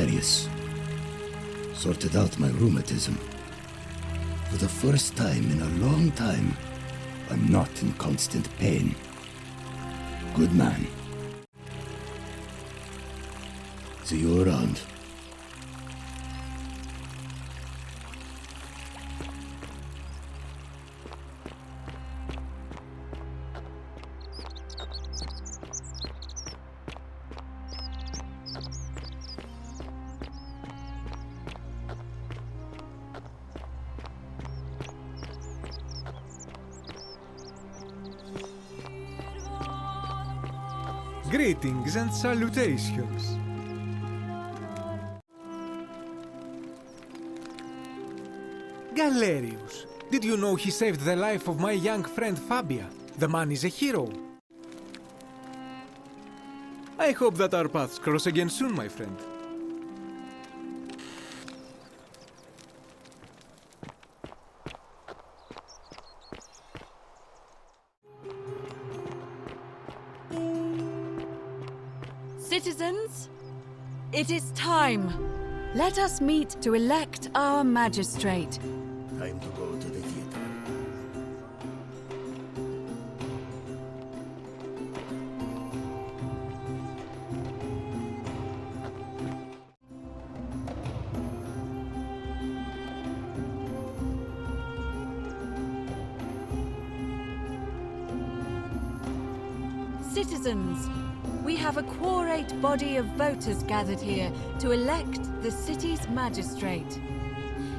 Galerius. Sorted out my rheumatism. For the first time in a long time, I'm not in constant pain. Good man. See you around. Greetings and salutations. Galerius, did you know he saved the life of my young friend Fabia? The man is a hero. I hope that our paths cross again soon, my friend. Citizens, it is time. Let us meet to elect our magistrate. Time to go to the theater. Citizens, we have a quorate body of voters gathered here to elect the city's magistrate.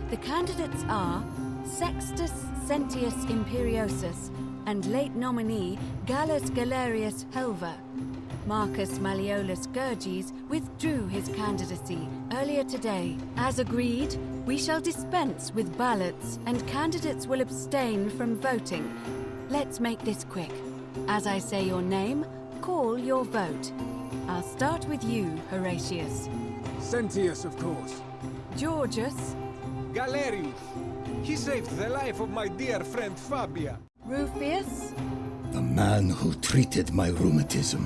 The candidates are Sextus Sentius Imperiosus and late nominee Gallus Galerius Helva. Marcus Malleolus Gurges withdrew his candidacy earlier today. As agreed, we shall dispense with ballots and candidates will abstain from voting. Let's make this quick. As I say your name, call your vote. I'll start with you, Horatius. Sentius, of course. Georgius. Galerius. He saved the life of my dear friend Fabia. Rufius. The man who treated my rheumatism.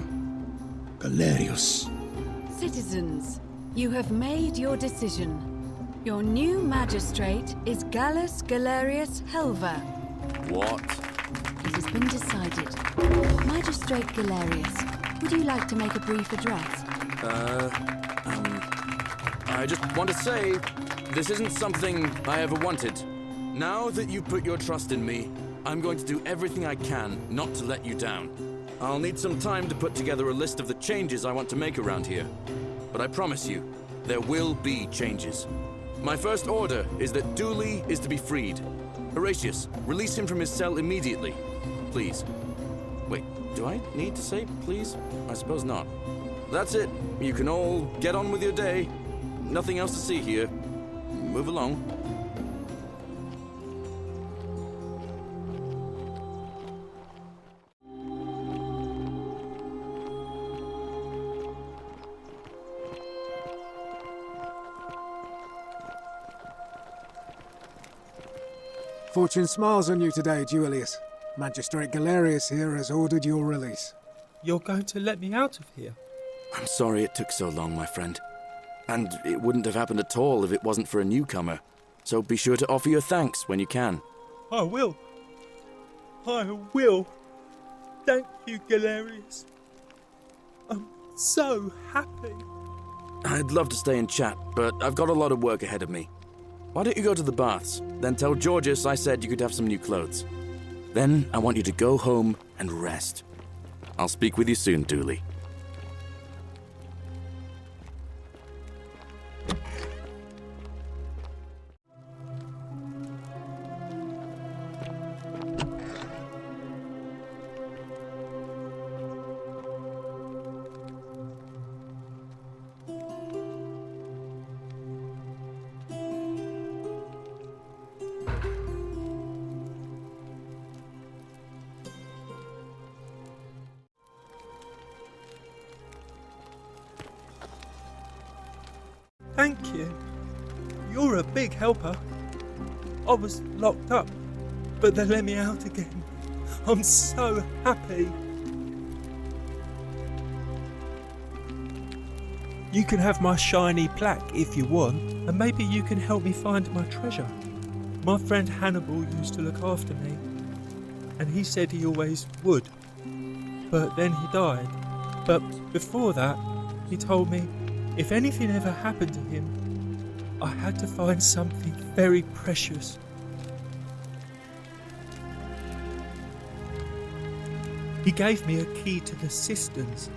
Galerius. Citizens, you have made your decision. Your new magistrate is Gallus Galerius Helva. What? It has been decided. Magistrate Galerius, would you like to make a brief address? I just want to say, this isn't something I ever wanted. Now that you put your trust in me, I'm going to do everything I can not to let you down. I'll need some time to put together a list of the changes I want to make around here. But I promise you, there will be changes. My first order is that Dooley is to be freed. Horatius, release him from his cell immediately. Please. Wait, do I need to say please? I suppose not. That's it. You can all get on with your day. Nothing else to see here. Move along. Fortune smiles on you today, Julius. Magistrate Galerius here has ordered your release. You're going to let me out of here? I'm sorry it took so long, my friend. And it wouldn't have happened at all if it wasn't for a newcomer. So be sure to offer your thanks when you can. I will. I will. Thank you, Galerius. I'm so happy. I'd love to stay and chat, but I've got a lot of work ahead of me. Why don't you go to the baths? Then tell Georgius I said you could have some new clothes. Then I want you to go home and rest. I'll speak with you soon, Dooley. Thank you. You're a big helper. I was locked up, but they let me out again. I'm so happy. You can have my shiny plaque if you want, and maybe you can help me find my treasure. My friend Hannibal used to look after me, and he said he always would. But then he died. But before that, he told me if anything ever happened to him, I had to find something very precious. He gave me a key to the cisterns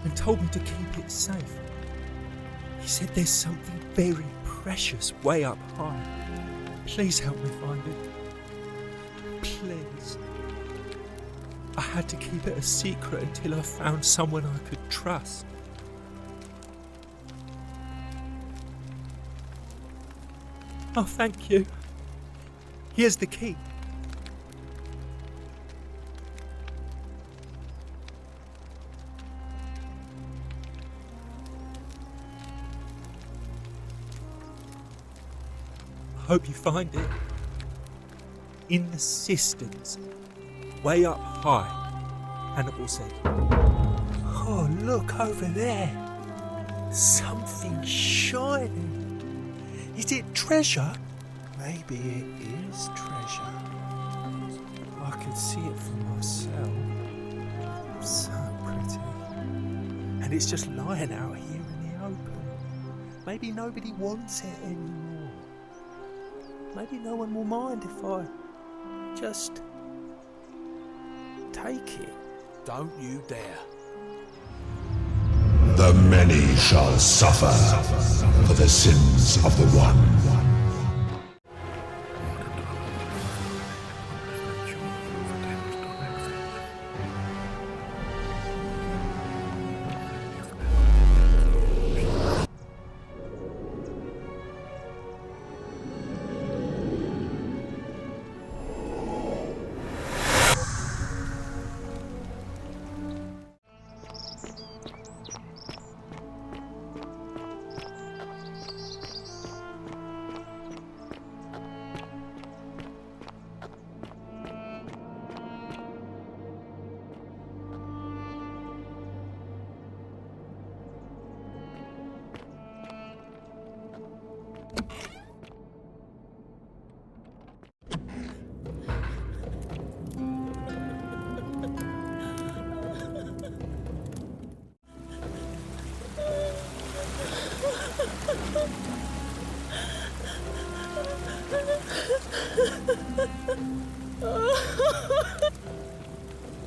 and told me to keep it safe. He said there's something very precious way up high. Please help me find it. Please. I had to keep it a secret until I found someone I could trust. Oh, thank you. Here's the key. I hope you find it. In the cisterns, way up high, Hannibal said. Oh, look over there. Something shining. Is it treasure? Maybe it is treasure. I could see it for myself. So pretty. And it's just lying out here in the open. Maybe nobody wants it anymore. Maybe no one will mind if I just take it. Don't you dare. The many shall suffer for the sins of the one.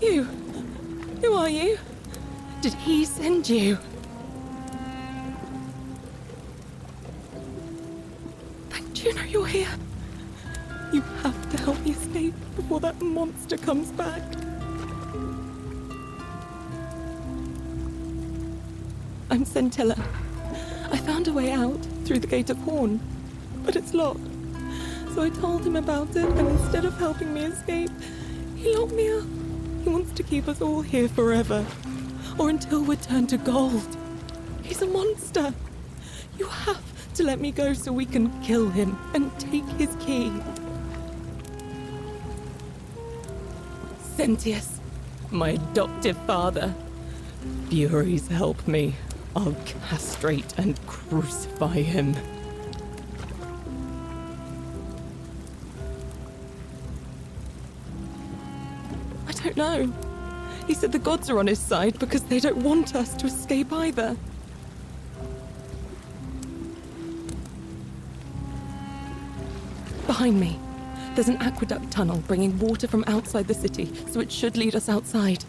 You? Who are you? Did he send you? Thank you know you're here. You have to help me escape before that monster comes back. I'm Scintilla. I found a way out through the Gate of Horn, but it's locked. So I told him about it, and instead of helping me escape, he locked me up. He wants to keep us all here forever, or until we're turned to gold. He's a monster. You have to let me go so we can kill him and take his key. Sentius, my adoptive father. Furies help me. I'll castrate and crucify him. I don't know. He said the gods are on his side because they don't want us to escape either. Behind me, there's an aqueduct tunnel bringing water from outside the city, so it should lead us outside.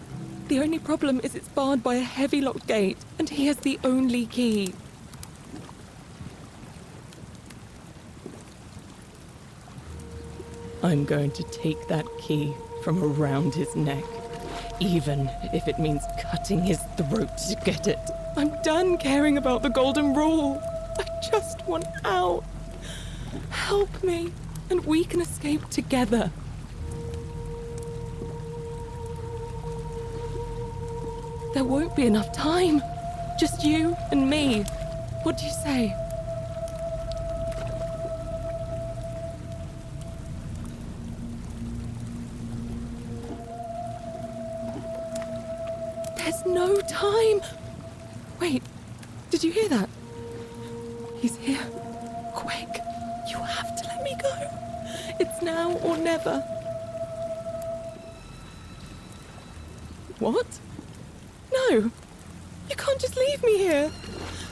The only problem is it's barred by a heavy locked gate, and he has the only key. I'm going to take that key from around his neck, even if it means cutting his throat to get it. I'm done caring about the golden rule. I just want out. Help me, and we can escape together. There won't be enough time. Just you and me. What do you say? There's no time. Wait, Did you hear that? He's here. Quick! You have to let me go. It's now or never. What? No! You can't just leave me here!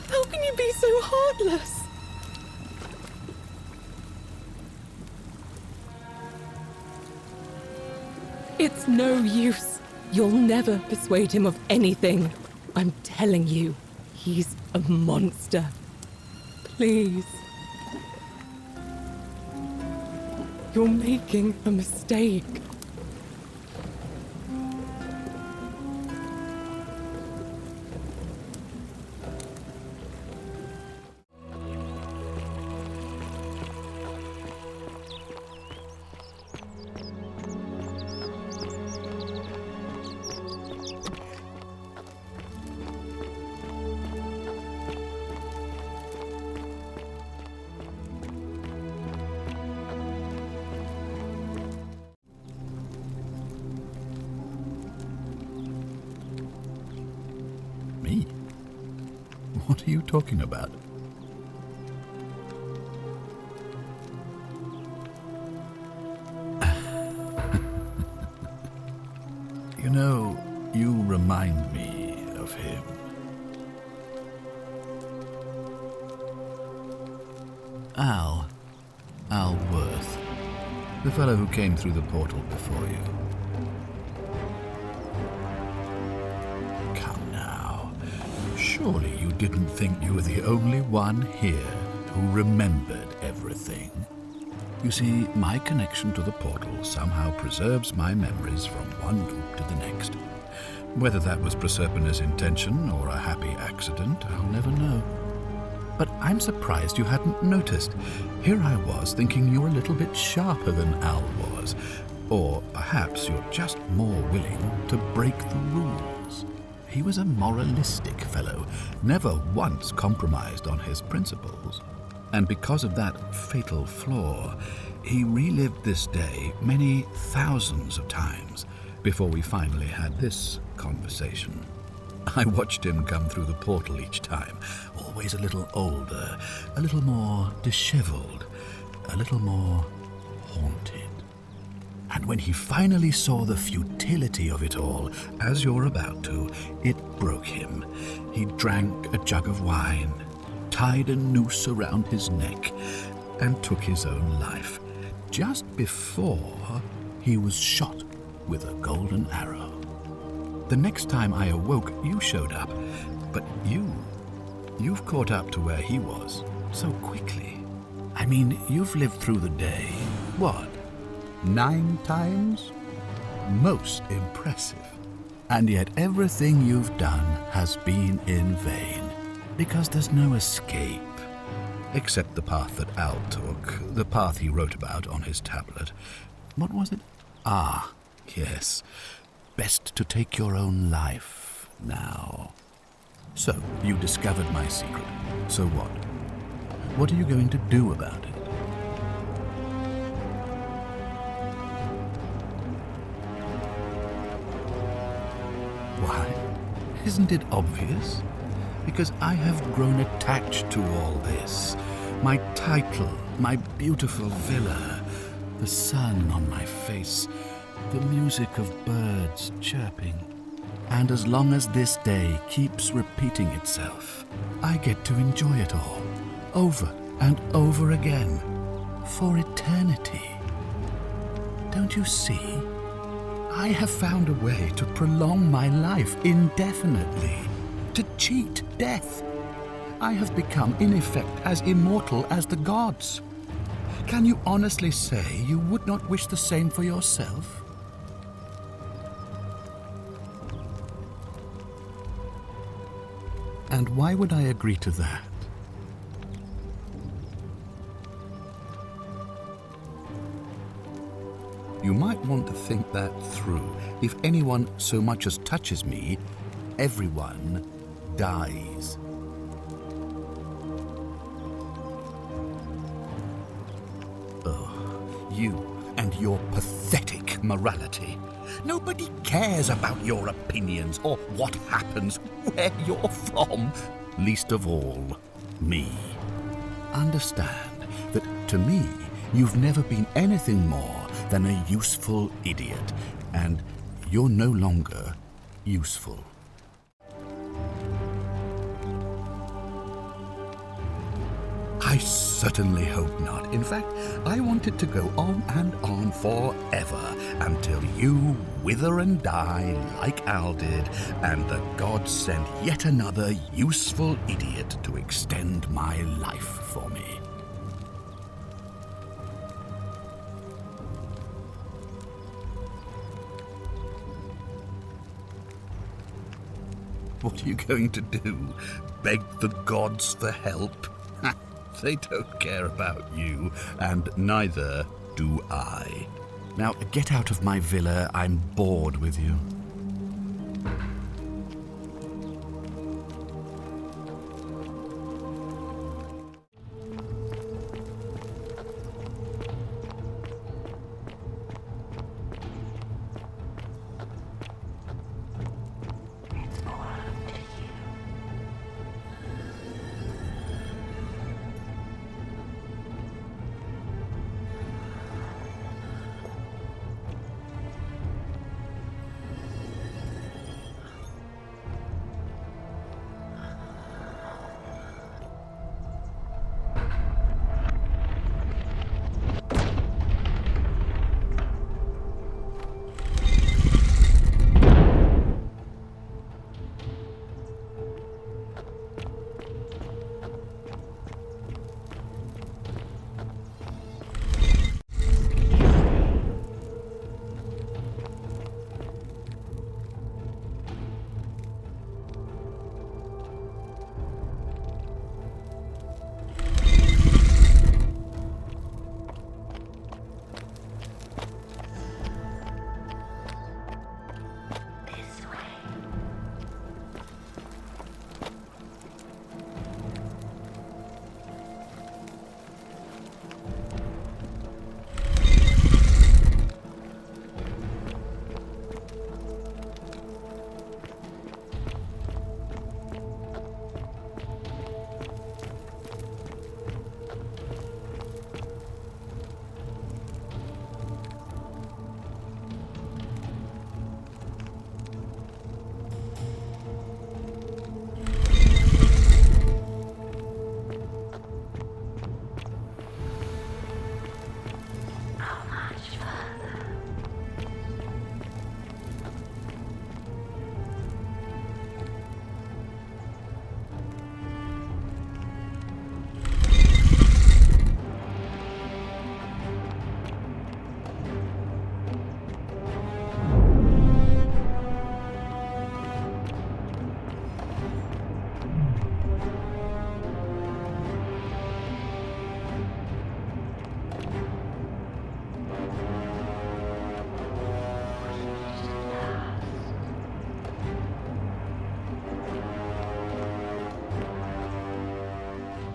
How can you be so heartless? It's no use. You'll never persuade him of anything. I'm telling you, he's a monster. Please. You're making a mistake. Me? What are you talking about? You know, you remind me of him. Al Worth. The fellow who came through the portal before you. Come now. Surely you didn't think you were the only one here who remembered everything. You see, my connection to the portal somehow preserves my memories from one loop to the next. Whether that was Proserpina's intention or a happy accident, I'll never know. But I'm surprised you hadn't noticed. Here I was thinking you're a little bit sharper than Al was. Or perhaps you're just more willing to break the rules. He was a moralistic fellow, never once compromised on his principles. And because of that fatal flaw, he relived this day many thousands of times before we finally had this conversation. I watched him come through the portal each time, always a little older, a little more disheveled, a little more haunted. And when he finally saw the futility of it all, as you're about to, it broke him. He drank a jug of wine, tied a noose around his neck, and took his own life, just before he was shot with a golden arrow. The next time I awoke, you showed up, but you've caught up to where he was so quickly. I mean, you've lived through the day, what, 9 times? Most impressive. And yet everything you've done has been in vain, because there's no escape. Except the path that Al took, the path he wrote about on his tablet. What was it? Ah, yes. Best to take your own life now. So, you discovered my secret. So what? What are you going to do about it? Why? Isn't it obvious? Because I have grown attached to all this. My title, my beautiful villa, the sun on my face, the music of birds chirping. And as long as this day keeps repeating itself, I get to enjoy it all, over and over again, for eternity. Don't you see? I have found a way to prolong my life indefinitely, to cheat death. I have become, in effect, as immortal as the gods. Can you honestly say you would not wish the same for yourself? And why would I agree to that? You might want to think that through. If anyone so much as touches me, everyone dies. Oh, you and your pathetic morality. Nobody cares about your opinions or what happens, where you're from. least of all, me. Understand that to me, you've never been anything more than a useful idiot, and you're no longer useful. I certainly hope not. In fact, I want it to go on and on forever until you wither and die like Al did, and the gods send yet another useful idiot to extend my life for me. What are you going to do? Beg the gods for help? They don't care about you, and neither do I. Now, get out of my villa. I'm bored with you.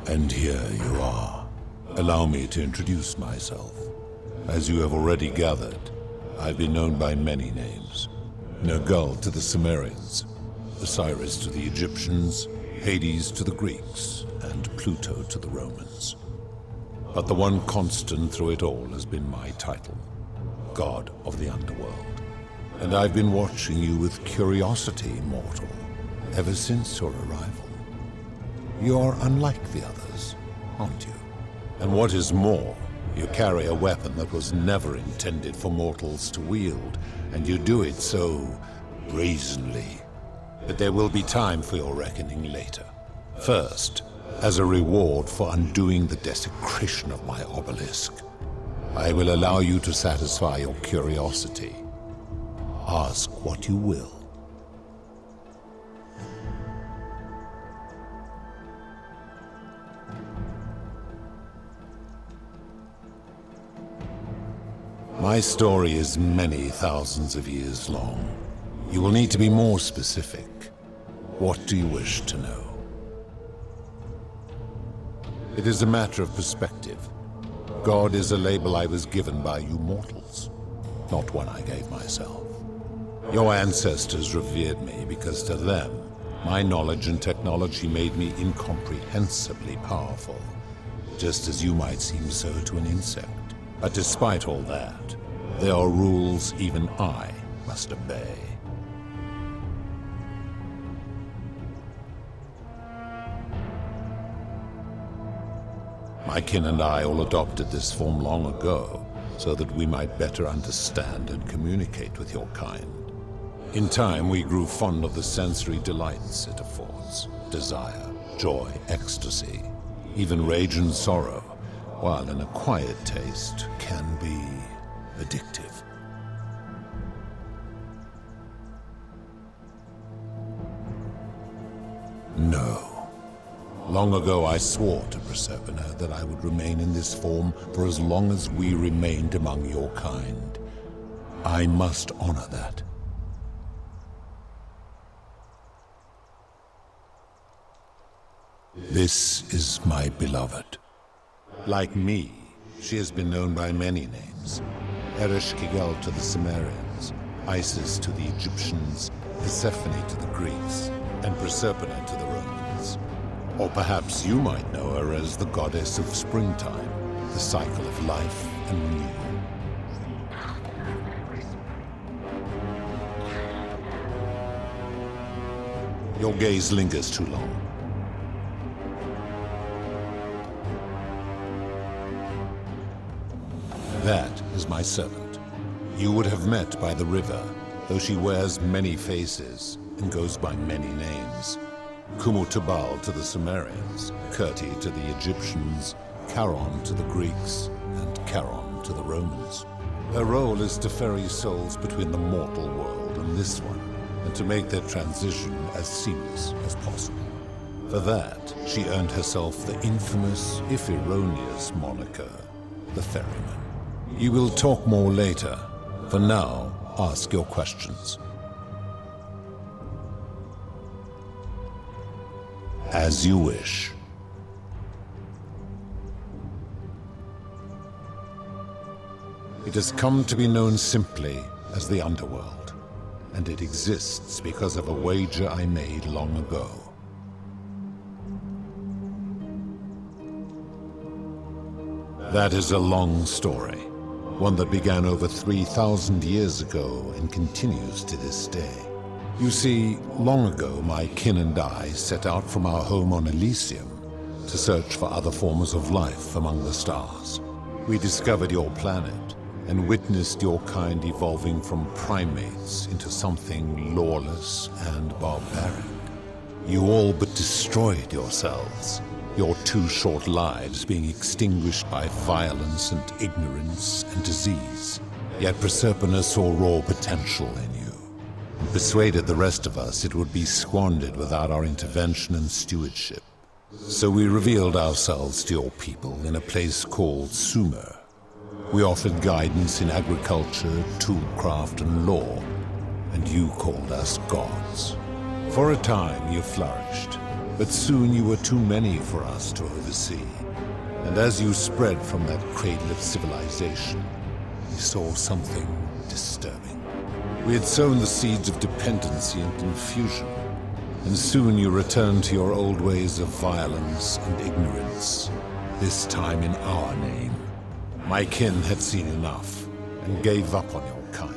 And here you are. Allow me to introduce myself. As you have already gathered, I've been known by many names. Nergal to the Sumerians, Osiris to the Egyptians, Hades to the Greeks, and Pluto to the Romans. But the one constant through it all has been my title, God of the Underworld. And I've been watching you with curiosity, mortal, ever since your arrival. You're unlike the others, aren't you? And what is more, you carry a weapon that was never intended for mortals to wield, and you do it so brazenly. But there will be time for your reckoning later. First, as a reward for undoing the desecration of my obelisk, I will allow you to satisfy your curiosity. Ask what you will. My story is many thousands of years long. You will need to be more specific. What do you wish to know? It is a matter of perspective. God is a label I was given by you mortals, not one I gave myself. Your ancestors revered me because to them, My knowledge and technology made me incomprehensibly powerful, just as you might seem so to an insect. But despite all that, there are rules even I must obey. My kin and I all adopted this form long ago, so that we might better understand and communicate with your kind. In time, we grew fond of the sensory delights it affords: desire, joy, ecstasy, even rage and sorrow, while an acquired taste can be addictive. No. Long ago I swore to Proserpina that I would remain in this form for as long as we remained among your kind. I must honor that. This is my beloved. Like me, she has been known by many names. Ereshkigal to the Sumerians, Isis to the Egyptians, Persephone to the Greeks, and Proserpina to the Romans. Or perhaps you might know her as the goddess of springtime, the cycle of life and renewal. Your gaze lingers too long. That is my servant. You would have met by the river, though she wears many faces and goes by many names. Kumutubal to the Sumerians, Kirti to the Egyptians, Charon to the Greeks, and Charon to the Romans. Her role is to ferry souls between the mortal world and this one, and to make their transition as seamless as possible. For that, she earned herself the infamous, if erroneous, moniker, the Ferryman. You will talk more later. For now, ask your questions. As you wish. It has come to be known simply as the Underworld, and it exists because of a wager I made long ago. That is a long story, one that began over 3,000 years ago and continues to this day. You see, long ago my kin and I set out from our home on Elysium to search for other forms of life among the stars. We discovered your planet and witnessed your kind evolving from primates into something lawless and barbaric. You all but destroyed yourselves, your 2 short lives being extinguished by violence and ignorance and disease. Yet Proserpina saw raw potential in you, and persuaded the rest of us it would be squandered without our intervention and stewardship. So we revealed ourselves to your people in a place called Sumer. We offered guidance in agriculture, toolcraft, and law, and you called us gods. For a time you flourished, but soon you were too many for us to oversee. And as you spread from that cradle of civilization, we saw something disturbing. We had sown the seeds of dependency and confusion, and soon you returned to your old ways of violence and ignorance, this time in our name. My kin had seen enough, and gave up on your kind,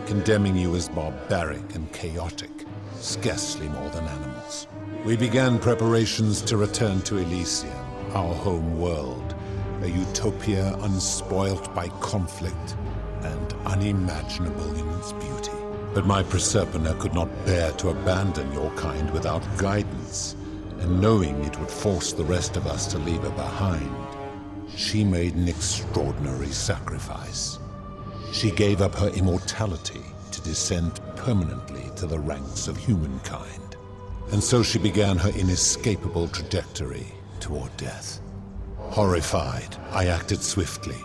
condemning you as barbaric and chaotic, scarcely more than animals. We began preparations to return to Elysium, our home world, a utopia unspoilt by conflict and unimaginable in its beauty. But my Proserpina could not bear to abandon your kind without guidance, and knowing it would force the rest of us to leave her behind, she made an extraordinary sacrifice. She gave up her immortality to descend permanently to the ranks of humankind. And so she began her inescapable trajectory toward death. Horrified, I acted swiftly.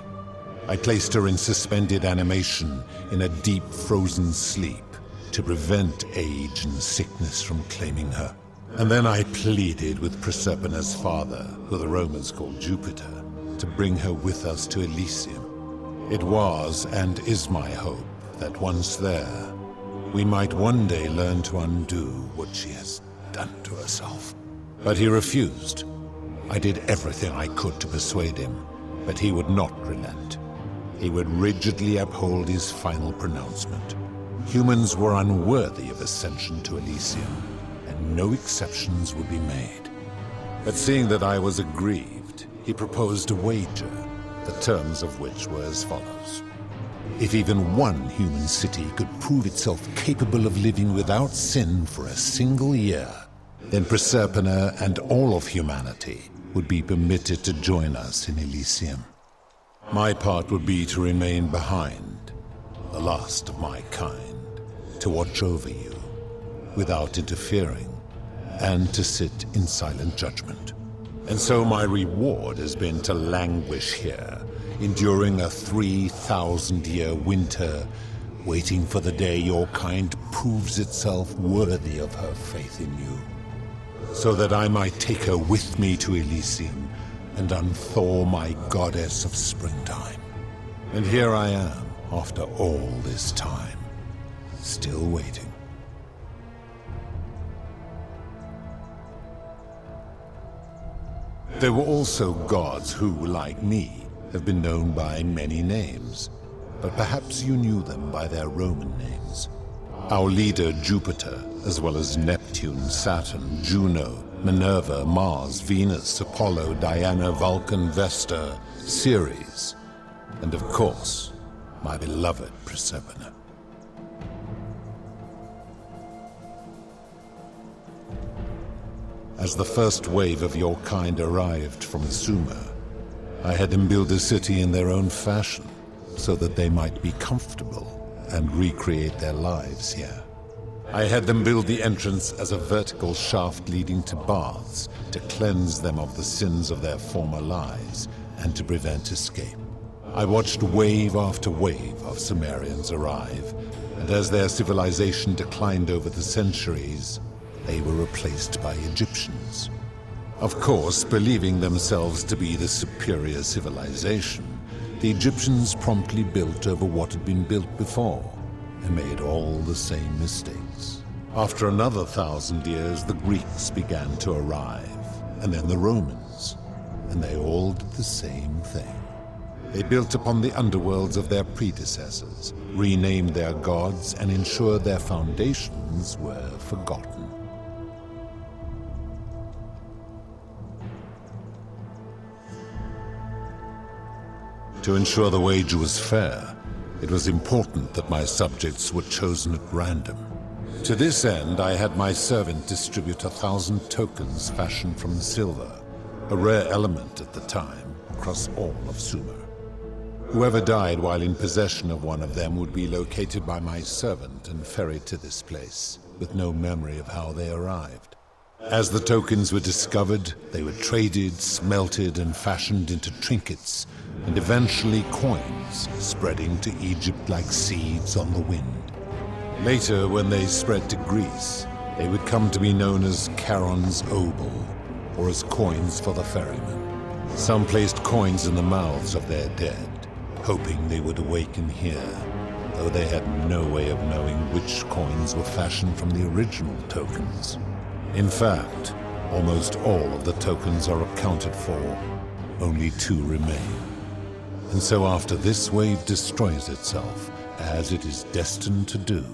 I placed her in suspended animation in a deep frozen sleep to prevent age and sickness from claiming her. And then I pleaded with Proserpina's father, who the Romans called Jupiter, to bring her with us to Elysium. It was and is my hope that once there, we might one day learn to undo what she has done to herself. But he refused. I did everything I could to persuade him, but he would not relent. He would rigidly uphold his final pronouncement. Humans were unworthy of ascension to Elysium, and no exceptions would be made. But seeing that I was aggrieved, he proposed a wager, the terms of which were as follows. If even one human city could prove itself capable of living without sin for a single year, then Proserpina and all of humanity would be permitted to join us in Elysium. My part would be to remain behind, the last of my kind, to watch over you, without interfering, and to sit in silent judgment. And so my reward has been to languish here, enduring a 3,000-year winter, waiting for the day your kind proves itself worthy of her faith in you, so that I might take her with me to Elysium and unthaw my goddess of springtime. And here I am, after all this time, still waiting. There were also gods who, like me, have been known by many names, but perhaps you knew them by their Roman names. Our leader, Jupiter, as well as Neptune, Saturn, Juno, Minerva, Mars, Venus, Apollo, Diana, Vulcan, Vesta, Ceres, and of course, my beloved Proserpina. As the first wave of your kind arrived from Sumer, I had them build a city in their own fashion, so that they might be comfortable and recreate their lives here. I had them build the entrance as a vertical shaft leading to baths, to cleanse them of the sins of their former lives, and to prevent escape. I watched wave after wave of Sumerians arrive, and as their civilization declined over the centuries, they were replaced by Egyptians. Of course, believing themselves to be the superior civilization, the Egyptians promptly built over what had been built before, and made all the same mistakes. After another 1,000 years, the Greeks began to arrive, and then the Romans, and they all did the same thing. They built upon the underworlds of their predecessors, renamed their gods, and ensured their foundations were forgotten. To ensure the wager was fair, it was important that my subjects were chosen at random. To this end, I had my servant distribute 1,000 tokens fashioned from silver, a rare element at the time, across all of Sumer. Whoever died while in possession of one of them would be located by my servant and ferried to this place, with no memory of how they arrived. As the tokens were discovered, they were traded, smelted, and fashioned into trinkets, and eventually coins, spreading to Egypt like seeds on the wind. Later, when they spread to Greece, they would come to be known as Charon's obol, or as coins for the ferryman. Some placed coins in the mouths of their dead, hoping they would awaken here, though they had no way of knowing which coins were fashioned from the original tokens. In fact, almost all of the tokens are accounted for. Only 2 remain. And so after this wave destroys itself, as it is destined to do,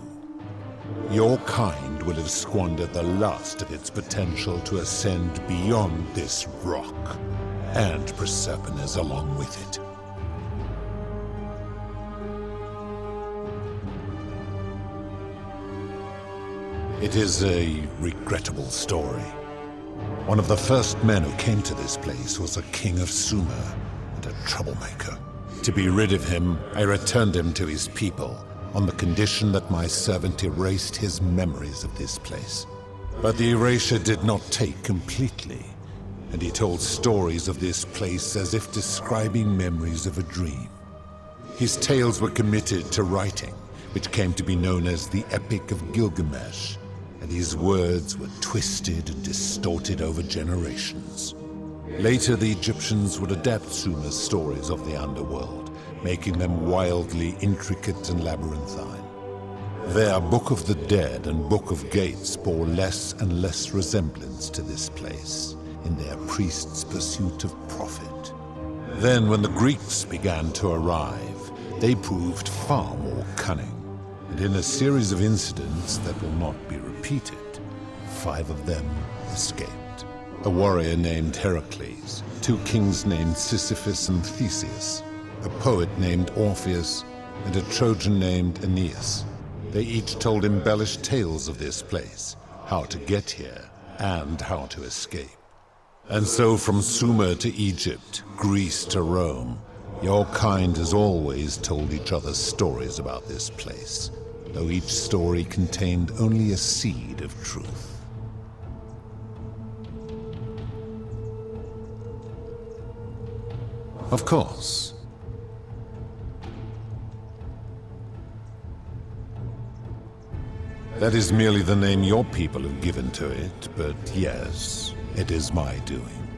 your kind will have squandered the last of its potential to ascend beyond this rock, and Proserpina's along with it. It is a regrettable story. One of the first men who came to this place was a king of Sumer, and a troublemaker. To be rid of him, I returned him to his people, on the condition that my servant erased his memories of this place. But the erasure did not take completely, and he told stories of this place as if describing memories of a dream. His tales were committed to writing, which came to be known as the Epic of Gilgamesh, and his words were twisted and distorted over generations. Later, the Egyptians would adapt Sumer's stories of the underworld, making them wildly intricate and labyrinthine. Their Book of the Dead and Book of Gates bore less and less resemblance to this place in their priests' pursuit of profit. Then, when the Greeks began to arrive, they proved far more cunning, and in a series of incidents that will not be repeated, 5 of them escaped. A warrior named Heracles, 2 kings named Sisyphus and Theseus, a poet named Orpheus, and a Trojan named Aeneas. They each told embellished tales of this place, how to get here, and how to escape. And so from Sumer to Egypt, Greece to Rome, your kind has always told each other stories about this place, though each story contained only a seed of truth. Of course, that is merely the name your people have given to it, but yes, it is my doing.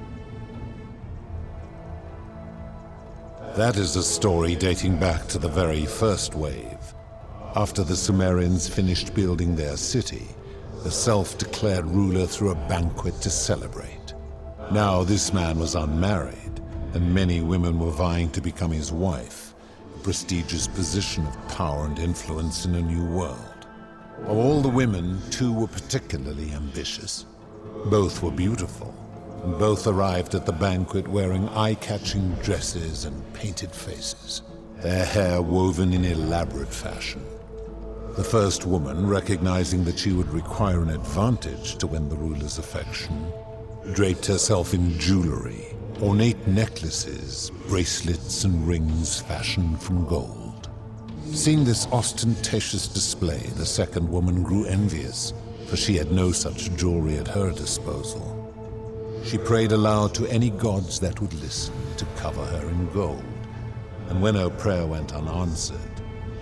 That is a story dating back to the very first wave. After the Sumerians finished building their city, the self-declared ruler threw a banquet to celebrate. Now this man was unmarried, and many women were vying to become his wife, a prestigious position of power and influence in a new world. Of all the women, 2 were particularly ambitious. Both were beautiful, and both arrived at the banquet wearing eye-catching dresses and painted faces, their hair woven in elaborate fashion. The first woman, recognizing that she would require an advantage to win the ruler's affection, draped herself in jewelry, ornate necklaces, bracelets, and rings fashioned from gold. Seeing this ostentatious display, the second woman grew envious, for she had no such jewelry at her disposal. She prayed aloud to any gods that would listen to cover her in gold, and when her prayer went unanswered,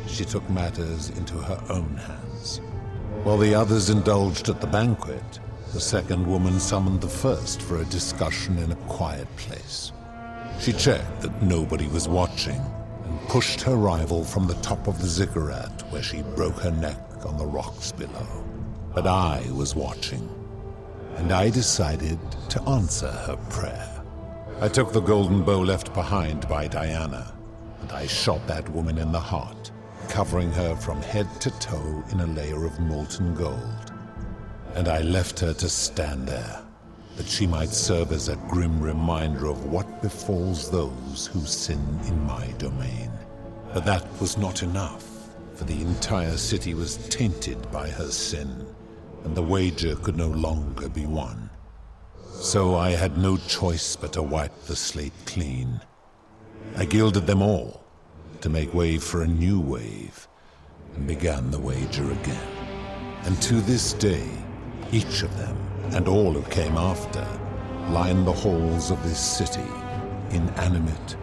she took matters into her own hands. While the others indulged at the banquet, the second woman summoned the first for a discussion in a quiet place. She checked that nobody was watching, and pushed her rival from the top of the ziggurat, where she broke her neck on the rocks below. But I was watching, and I decided to answer her prayer. I took the golden bow left behind by Diana, and I shot that woman in the heart, covering her from head to toe in a layer of molten gold. And I left her to stand there, that she might serve as a grim reminder of what befalls those who sin in my domain. But that was not enough, for the entire city was tainted by her sin, and the wager could no longer be won. So I had no choice but to wipe the slate clean. I gilded them all, to make way for a new wave, and began the wager again. And to this day, each of them, and all who came after, line the halls of this city, inanimate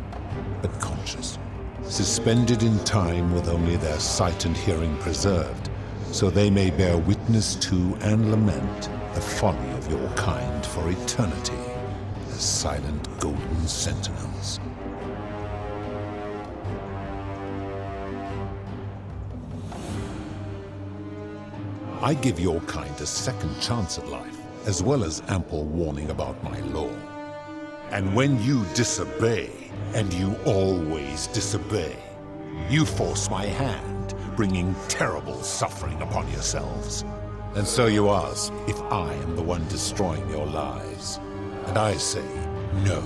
but conscious, suspended in time with only their sight and hearing preserved, so they may bear witness to and lament the folly of your kind for eternity, as silent golden sentinels. I give your kind a second chance at life, as well as ample warning about my law. And when you disobey, and you always disobey, you force my hand, bringing terrible suffering upon yourselves. And so you ask if I am the one destroying your lives. And I say, no,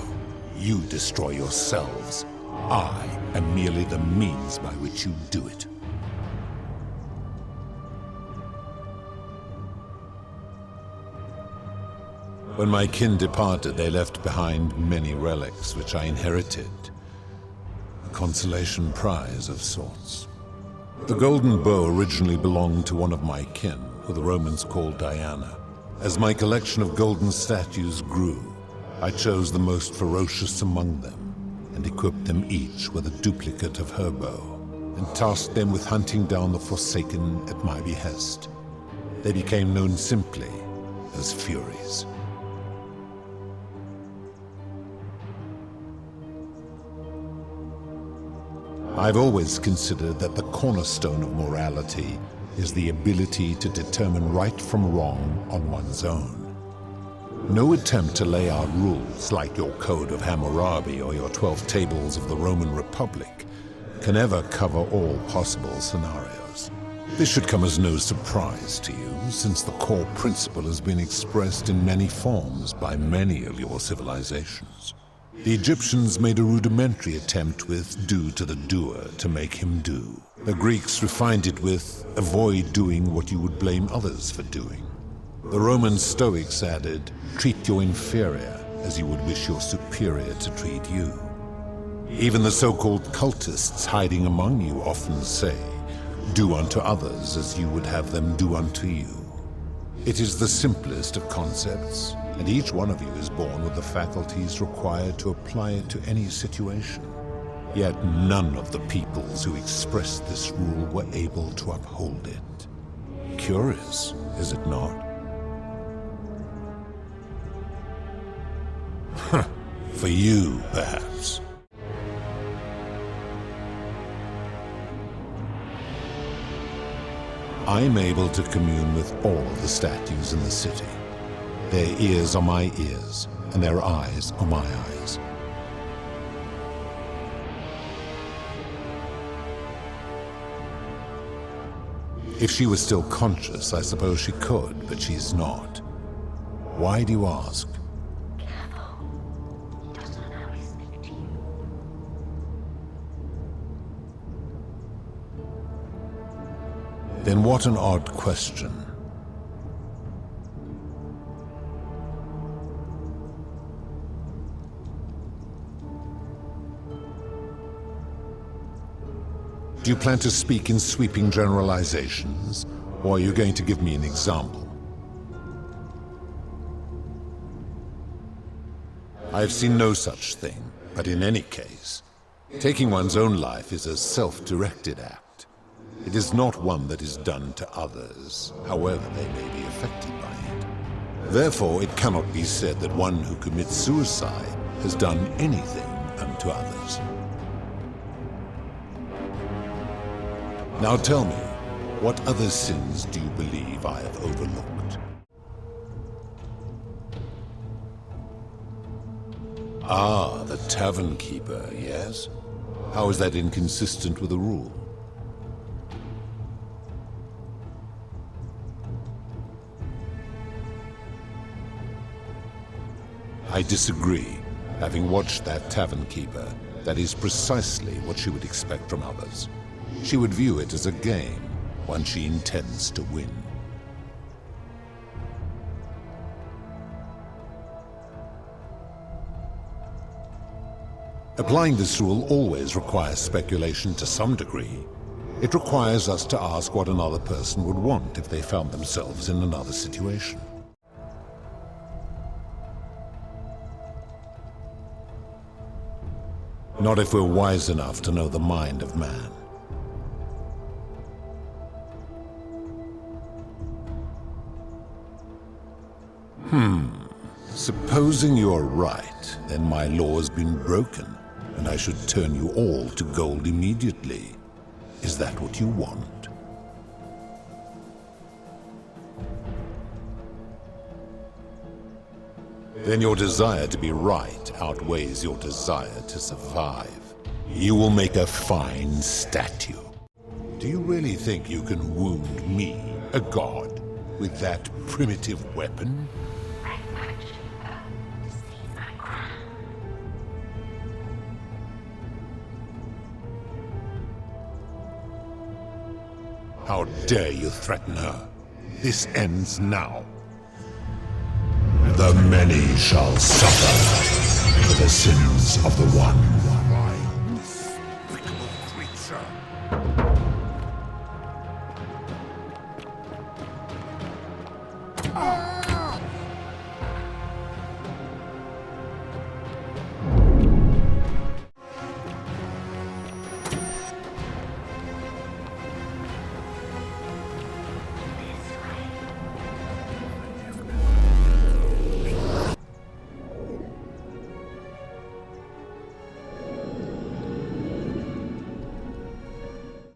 you destroy yourselves. I am merely the means by which you do it. When my kin departed, they left behind many relics which I inherited. A consolation prize of sorts. The golden bow originally belonged to one of my kin, who the Romans called Diana. As my collection of golden statues grew, I chose the most ferocious among them, and equipped them each with a duplicate of her bow, and tasked them with hunting down the Forsaken at my behest. They became known simply as Furies. I've always considered that the cornerstone of morality is the ability to determine right from wrong on one's own. No attempt to lay out rules like your Code of Hammurabi or your 12 Tables of the Roman Republic can ever cover all possible scenarios. This should come as no surprise to you, since the core principle has been expressed in many forms by many of your civilizations. The Egyptians made a rudimentary attempt with "do to the doer" to make him do. The Greeks refined it with "avoid doing what you would blame others for doing." The Roman Stoics added, "treat your inferior as you would wish your superior to treat you." Even the so-called cultists hiding among you often say, "Do unto others as you would have them do unto you." It is the simplest of concepts, and each one of you is born with the faculties required to apply it to any situation. Yet none of the peoples who expressed this rule were able to uphold it. Curious, is it not? For you, perhaps. I'm able to commune with all the statues in the city. Their ears are my ears, and their eyes are my eyes. If she was still conscious, I suppose she could, but she's not. Why do you ask? Then what an odd question. Do you plan to speak in sweeping generalizations, or are you going to give me an example? I've seen no such thing, but in any case, taking one's own life is a self-directed act. It is not one that is done to others, however they may be affected by it. Therefore, it cannot be said that one who commits suicide has done anything unto others. Now tell me, what other sins do you believe I have overlooked? Ah, the tavern keeper, yes? How is that inconsistent with the rule? I disagree. Having watched that tavern keeper, that is precisely what she would expect from others. She would view it as a game, one she intends to win. Applying this rule always requires speculation to some degree. It requires us to ask what another person would want if they found themselves in another situation. Not if we're wise enough to know the mind of man. Supposing you're right, then my law has been broken, and I should turn you all to gold immediately. Is that what you want? Then your desire to be right outweighs your desire to survive. You will make a fine statue. Do you really think you can wound me, a god, with that primitive weapon? How dare you threaten her? This ends now. The many shall suffer for the sins of the one.